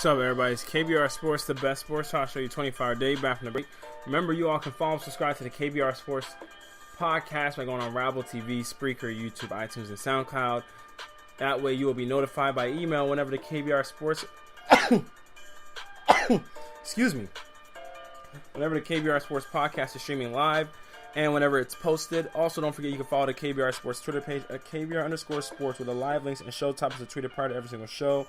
What's up, everybody? It's KBR Sports, the best sports talk show you 24 hours a day, back from the break. Remember, you all can follow and subscribe to the KBR Sports podcast by going on Rabble TV, Spreaker, YouTube, iTunes, and SoundCloud. That way, you will be notified by email whenever the KBR Sports excuse me, whenever the KBR Sports podcast is streaming live and whenever it's posted. Also, don't forget you can follow the KBR Sports Twitter page at KBR_sports with the live links and show topics are tweeted prior to every single show.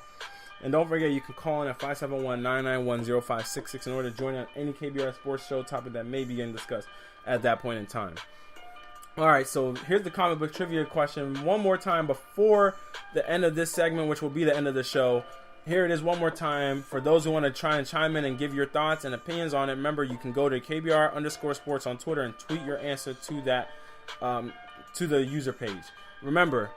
And don't forget, you can call in at 571-991-0566 in order to join on any KBR Sports show topic that may be getting discussed at that point in time. All right, so here's the comic book trivia question one more time before the end of this segment, which will be the end of the show. Here it is one more time. For those who want to try and chime in and give your thoughts and opinions on it, remember, you can go to KBR_sports on Twitter and tweet your answer to that, to the user page. Remember,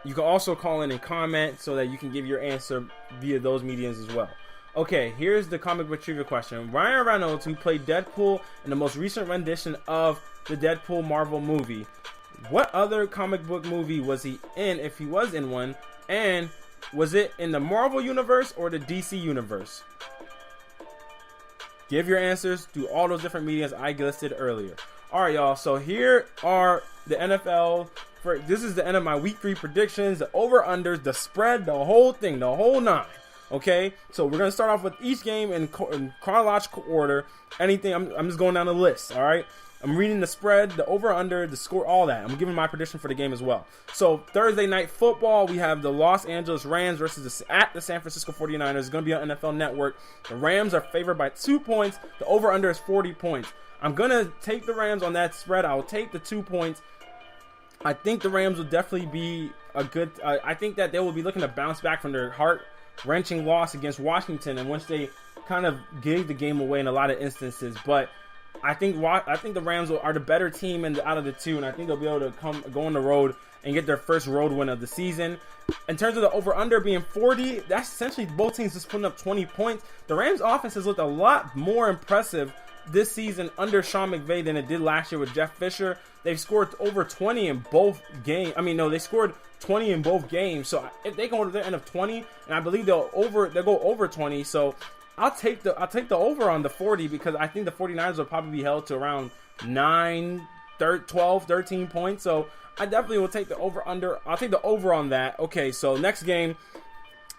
you can also call in and comment so that you can give your answer via those mediums as well. Okay, here's the comic book trivia question. Ryan Reynolds, who played Deadpool in the most recent rendition of the Deadpool Marvel movie, what other comic book movie was he in, if he was in one, and was it in the Marvel universe or the DC universe? Give your answers through all those different mediums I listed earlier. All right, y'all, so here are the NFL. This is the end of my week 3 predictions, the over-unders, the spread, the whole thing, the whole 9. Okay, so we're going to start off with each game in chronological order. Anything, I'm just going down the list, all right? I'm reading the spread, the over-under, the score, all that. I'm giving my prediction for the game as well. So Thursday Night Football, we have the Los Angeles Rams versus the San Francisco 49ers. It's going to be on NFL Network. The Rams are favored by 2 points. The over-under is 40 points. I'm going to take the Rams on that spread. I'll take the 2 points. I think the Rams will definitely be a good... I think that they will be looking to bounce back from their heart-wrenching loss against Washington, in which they kind of gave the game away in a lot of instances. But I think the Rams are the better team out of the two, and I think they'll be able to go on the road and get their first road win of the season. In terms of the over-under being 40, that's essentially both teams just putting up 20 points. The Rams' offense has looked a lot more impressive this season under Sean McVay than it did last year with Jeff Fisher. They've scored over 20 in both games. They scored 20 in both games. So if they go to the end of 20, and I believe they'll go over 20. So I'll take the over on the 40, because I think the 49ers will probably be held to around 12, 13 points. So I definitely will take the over under. I'll take the over on that. Okay, so next game,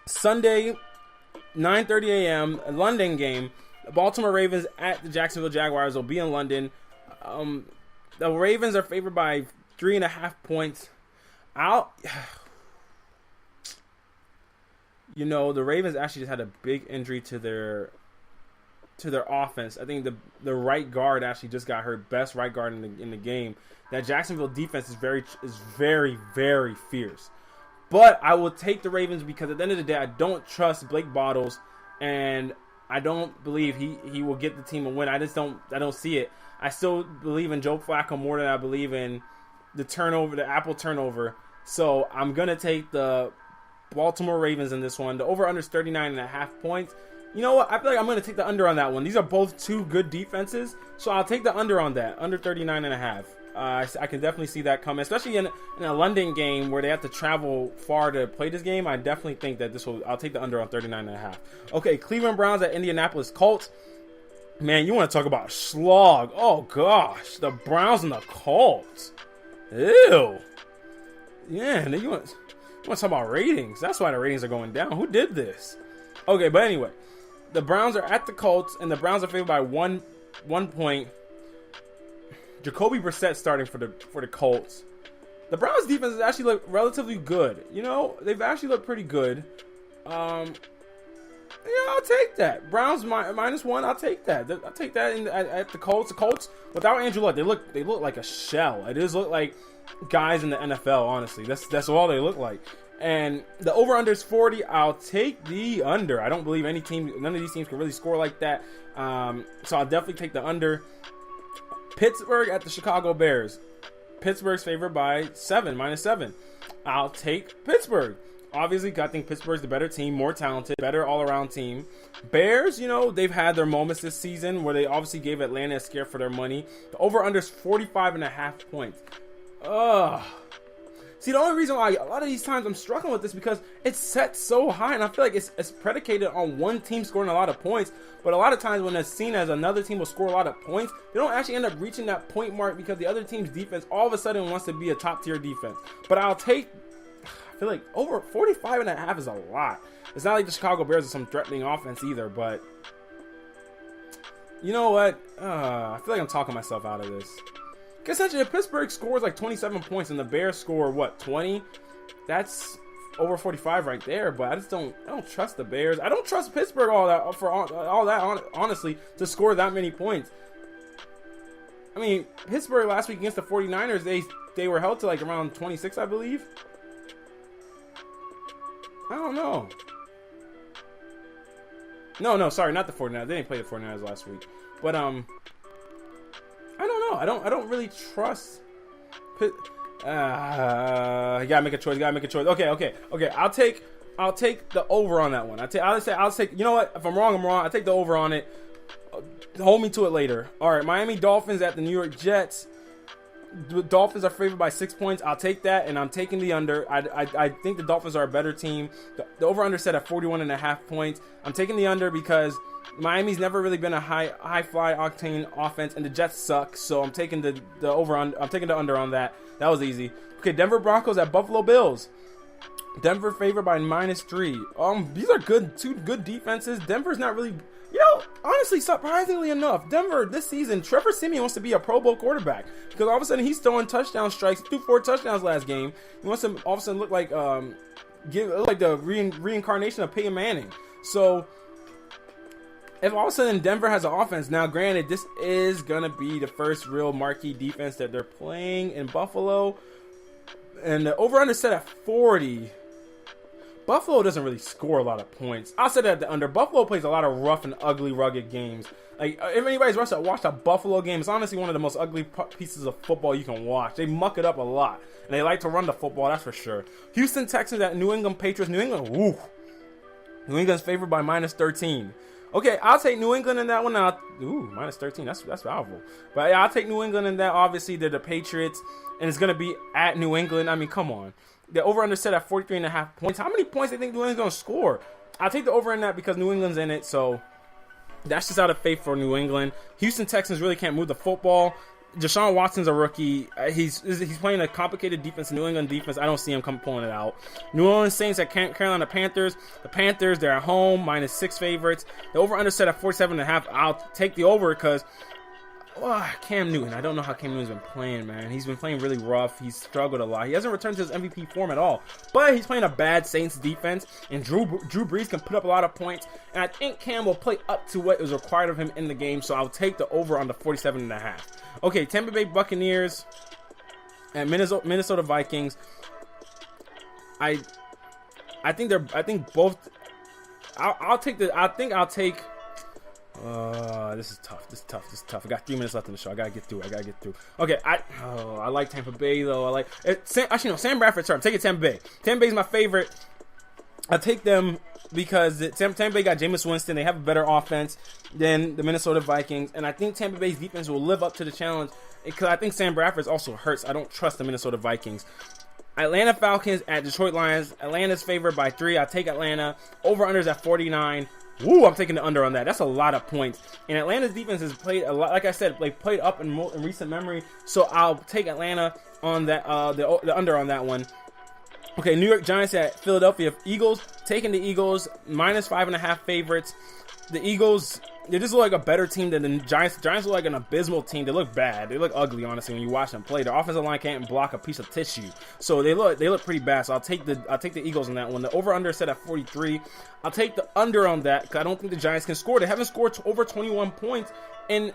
Sunday, 9:30 a.m., a London game. The Baltimore Ravens at the Jacksonville Jaguars will be in London. The Ravens are favored by 3.5 points. The Ravens actually just had a big injury to their offense. I think the right guard actually just got hurt, best right guard in the game. That Jacksonville defense is very, very fierce. But I will take the Ravens because at the end of the day, I don't trust Blake Bortles, and I don't believe he will get the team a win. I don't see it. I still believe in Joe Flacco more than I believe in the Apple turnover. So I'm going to take the Baltimore Ravens in this one. The over-under is 39.5 points. You know what? I feel like I'm going to take the under on that one. These are both two good defenses, so I'll take the under on that, under 39.5. I can definitely see that coming, especially in a London game where they have to travel far to play this game. I definitely think that I'll take the under on 39.5. Okay, Cleveland Browns at Indianapolis Colts. Man, you want to talk about slog. Oh, gosh. The Browns and the Colts. Ew. Yeah, and then you want to talk about ratings. That's why the ratings are going down. Who did this? Okay, but anyway. The Browns are at the Colts, and the Browns are favored by one point. Jacoby Brissett starting for the Colts. The Browns defense has actually looked relatively good. They've actually looked pretty good. I'll take that. Browns -1. I'll take that. I'll take that at the Colts. The Colts without Andrew Luck, they look like a shell. It does look like guys in the NFL. Honestly, that's all they look like. And the over/under is 40. I'll take the under. I don't believe none of these teams can really score like that. So I'll definitely take the under. Pittsburgh at the Chicago Bears. Pittsburgh's favored by -7. I'll take Pittsburgh. Obviously, I think Pittsburgh's the better team, more talented, better all-around team. Bears, they've had their moments this season where they obviously gave Atlanta a scare for their money. The over/under is 45.5 points. Ugh. See, the only reason why a lot of these times I'm struggling with this because it's set so high, and I feel like it's predicated on one team scoring a lot of points. But a lot of times when it's seen as another team will score a lot of points, they don't actually end up reaching that point mark because the other team's defense all of a sudden wants to be a top tier defense. But I feel like over 45.5 is a lot. It's not like the Chicago Bears are some threatening offense either, but you know what? I feel like I'm talking myself out of this. Because essentially, if Pittsburgh scores like 27 points and the Bears score, what, 20? That's over 45 right there, but I don't trust the Bears. I don't trust Pittsburgh all that honestly, to score that many points. I mean, Pittsburgh last week against the 49ers, they were held to like around 26, I believe. I don't know. No, sorry, not the 49ers. They didn't play the 49ers last week. But, I don't know. I don't really trust. You gotta make a choice. Okay. I'll take the over on that one. I'll take. You know what? If I'm wrong, I'm wrong. I'll take the over on it. Hold me to it later. All right, Miami Dolphins at the New York Jets. The Dolphins are favored by 6 points. I'll take that, and I'm taking the under. I think the Dolphins are a better team. The over-under set at 41.5 points. I'm taking the under because Miami's never really been a high fly octane offense, and the Jets suck. So I'm taking the over. I'm taking the under on that. That was easy. Okay, Denver Broncos at Buffalo Bills. Denver favored by -3. These are two good defenses. Denver's not really. Honestly, surprisingly enough, Denver this season, Trevor Siemian wants to be a Pro Bowl quarterback because all of a sudden he's throwing touchdown strikes. He threw 4 touchdowns last game. He wants to all of a sudden look like the reincarnation of Peyton Manning. So if all of a sudden Denver has an offense, now granted this is gonna be the first real marquee defense that they're playing in Buffalo, and the over/under set at 40. Buffalo doesn't really score a lot of points. I'll say that at the under. Buffalo plays a lot of rough and ugly, rugged games. Like, if anybody's watched a Buffalo game, it's honestly one of the most ugly pieces of football you can watch. They muck it up a lot, and they like to run the football, that's for sure. Houston Texans at New England Patriots. New England's favored by -13. Okay, I'll take New England in that one. -13. That's valuable. But yeah, I'll take New England in that. Obviously, they're the Patriots, and it's going to be at New England. I mean, come on. The over-under set at 43.5 points. How many points do you think New England's going to score? I'll take the over in that because New England's in it, so that's just out of faith for New England. Houston Texans really can't move the football. Deshaun Watson's a rookie. He's playing a complicated defense, New England defense. I don't see him pulling it out. New Orleans Saints at Carolina Panthers. The Panthers, they're at home, -6 favorites. The over-under set at 47.5. I'll take the over because Cam Newton. I don't know how Cam Newton's been playing, man. He's been playing really rough. He's struggled a lot. He hasn't returned to his MVP form at all. But he's playing a bad Saints defense, and Drew Brees can put up a lot of points. And I think Cam will play up to what is required of him in the game, so I'll take the over on the 47.5. Okay, Tampa Bay Buccaneers and Minnesota Vikings. I think both. I'll take. This is tough. I got 3 minutes left in the show. I gotta get through. Okay, I like Tampa Bay though. I like it. Sam Bradford's hurt. I'm taking Tampa Bay. Tampa Bay's my favorite. I take them because Tampa Bay got Jameis Winston. They have a better offense than the Minnesota Vikings, and I think Tampa Bay's defense will live up to the challenge because I think Sam Bradford also hurts. I don't trust the Minnesota Vikings. Atlanta Falcons at Detroit Lions. Atlanta's favored by 3. I take Atlanta. Over/unders at 49. I'm taking the under on that. That's a lot of points. And Atlanta's defense has played a lot. Like I said, they played up in recent memory. So I'll take Atlanta on that. The under on that one. Okay, New York Giants at Philadelphia Eagles. Taking the Eagles, -5.5 favorites. The Eagles, they just look like a better team than the Giants. The Giants look like an abysmal team. They look bad. They look ugly, honestly, when you watch them play. Their offensive line can't block a piece of tissue. So they look pretty bad. So I'll take the Eagles on that one. The over/under set at 43. I'll take the under on that because I don't think the Giants can score. They haven't scored over 21 points in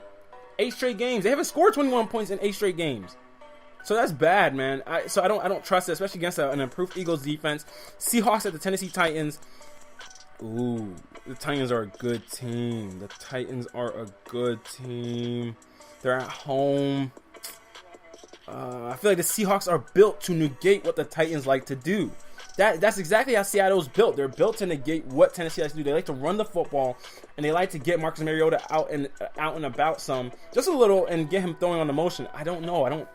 8 straight games. They haven't scored 21 points in 8 straight games. So that's bad, man. I don't trust it, especially against an improved Eagles defense. Seahawks at the Tennessee Titans. The Titans are a good team. They're at home. I feel like the Seahawks are built to negate what the Titans like to do. That's exactly how Seattle's built. They're built to negate what Tennessee likes to do. They like to run the football, and they like to get Marcus Mariota out and about just a little, and get him throwing on the motion. I don't know.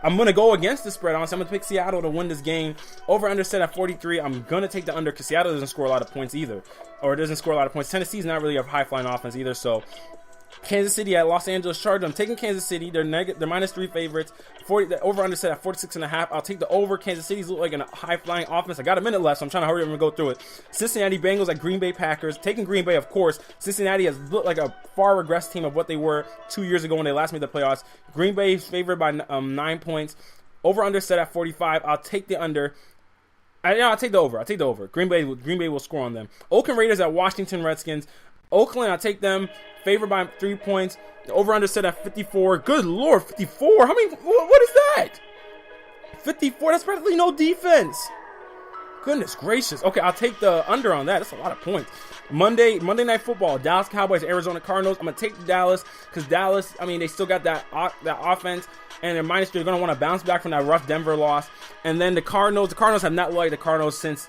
I'm going to go against the spread. Honestly, I'm going to pick Seattle to win this game. Over under set at 43. I'm going to take the under because Seattle doesn't score a lot of points either. Or it doesn't score a lot of points. Tennessee's not really a high-flying offense either, so Kansas City at Los Angeles Chargers. I'm taking Kansas City. They're -3 favorites. The over under set at 46.5. I'll take the over. Kansas City's look like a high flying offense. I got a minute left, so I'm trying to hurry up and go through it. Cincinnati Bengals at Green Bay Packers. Taking Green Bay, of course. Cincinnati has looked like a far regressed team of what they were 2 years ago when they last made the playoffs. Green Bay is favored by 9 points. Over under set at 45. I'll take the under. I'll take the over. Green Bay will score on them. Oakland Raiders at Washington Redskins. Oakland, I'll take them. Favored by 3 points. The over-under set at 54. Good Lord, 54? How many? What is that? 54? That's practically no defense. Goodness gracious. Okay, I'll take the under on that. That's a lot of points. Monday Night Football. Dallas Cowboys, Arizona Cardinals. I'm going to take Dallas because Dallas, they still got that offense. And they're -3. They're going to want to bounce back from that rough Denver loss. And then the Cardinals have not liked the Cardinals since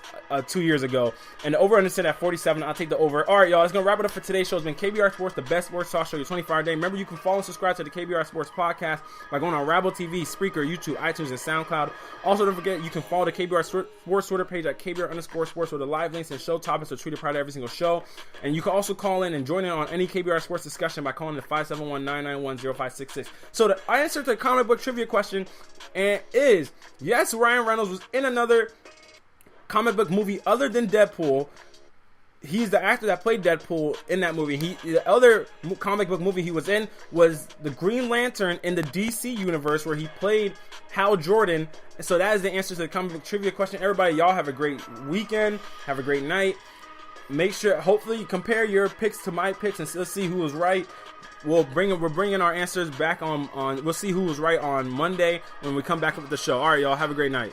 2 years ago. And the over-under set at 47. I'll take the over. All right, y'all. That's going to wrap it up for today's show. It's been KBR Sports, the best sports talk show, your 24-hour day. Remember, you can follow and subscribe to the KBR Sports podcast by going on Rabble TV, Spreaker, YouTube, iTunes, and SoundCloud. Also, don't forget, you can follow the KBR Sports Twitter page at KBR_Sports with the live links and show topics are tweeted prior to every single show. And you can also call in and join in on any KBR Sports discussion by calling the 571-991-0566. So the answer to the comic book trivia question is, yes, Ryan Reynolds was in another comic book movie other than Deadpool. He's the actor that played Deadpool in that movie. The other comic book movie he was in was the Green Lantern in the DC universe, where he played Hal Jordan. So that is the answer to the comic book trivia question. Everybody, y'all have a great weekend. Have a great night. Make sure, hopefully, compare your picks to my picks and let's see who was right. We're bringing our answers back on. We'll see who was right on Monday when we come back with the show. All right, y'all. Have a great night.